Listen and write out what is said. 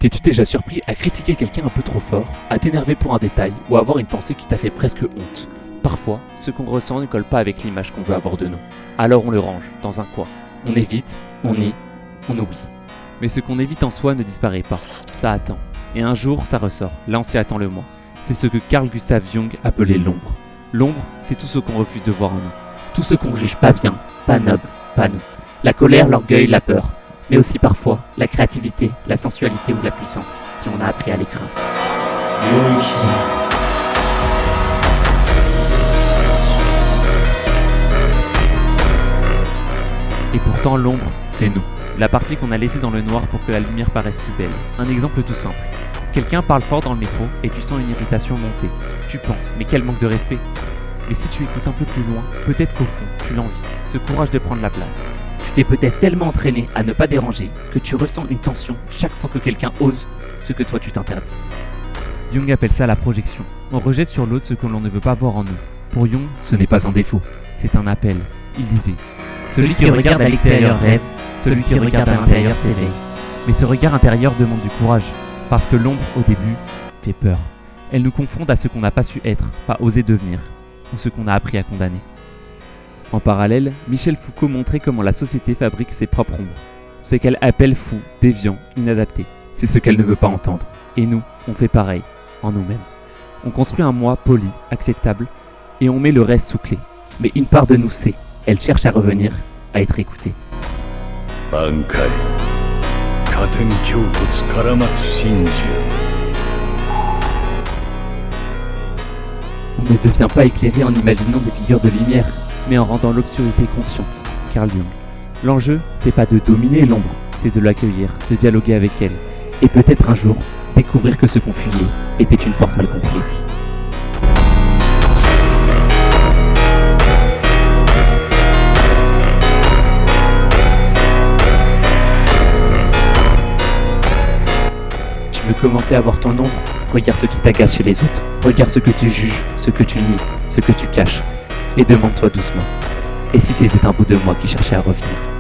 T'es-tu déjà surpris à critiquer quelqu'un un peu trop fort, à t'énerver pour un détail ou à avoir une pensée qui t'a fait presque honte? Parfois, ce qu'on ressent ne colle pas avec l'image qu'on veut avoir de nous. Alors on le range dans un coin. On évite, on nie, on oublie. Mais ce qu'on évite en soi ne disparaît pas, ça attend. Et un jour, ça ressort, là on s'y attend le moins. C'est ce que Carl Gustav Jung appelait l'ombre. L'ombre, c'est tout ce qu'on refuse de voir en nous. Tout ce qu'on juge pas bien, pas noble, pas nous. La colère, l'orgueil, la peur. Mais aussi parfois, la créativité, la sensualité ou la puissance, si on a appris à les craindre. Et pourtant l'ombre, c'est nous. La partie qu'on a laissée dans le noir pour que la lumière paraisse plus belle. Un exemple tout simple. Quelqu'un parle fort dans le métro et tu sens une irritation monter. Tu penses, mais quel manque de respect. Mais si tu écoutes un peu plus loin, peut-être qu'au fond, tu l'envies. Ce courage de prendre la place. Tu t'es peut-être tellement entraîné à ne pas déranger que tu ressens une tension chaque fois que quelqu'un ose ce que toi tu t'interdis. Jung appelle ça la projection. On rejette sur l'autre ce que l'on ne veut pas voir en nous. Pour Jung, ce n'est pas un défaut, c'est un appel. Il disait: celui qui regarde à l'extérieur rêve, celui qui regarde à l'intérieur s'éveille. Mais ce regard intérieur demande du courage, parce que l'ombre, au début, fait peur. Elle nous confronte à ce qu'on n'a pas su être, pas osé devenir, ou ce qu'on a appris à condamner. En parallèle, Michel Foucault montrait comment la société fabrique ses propres ombres. Ce qu'elle appelle fou, déviant, inadapté. C'est ce qu'elle ne veut pas entendre. Et nous, on fait pareil, en nous-mêmes. On construit un moi poli, acceptable, et on met le reste sous clé. Mais une part de nous sait, elle cherche à revenir, à être écoutée. Bankai, Katen Kyokutsu Karamatsu Shinju. On ne devient pas éclairé en imaginant des figures de lumière, mais en rendant l'obscurité consciente. Carl Jung. L'enjeu, c'est pas de dominer l'ombre, c'est de l'accueillir, de dialoguer avec elle, et peut-être un jour, découvrir que ce qu'on fuyait était une force mal comprise. Tu veux commencer à voir ton ombre? Regarde ce qui t'agace chez les autres. Regarde ce que tu juges, ce que tu nies, ce que tu caches. Et demande-toi doucement. Et si c'était un bout de moi qui cherchait à revenir?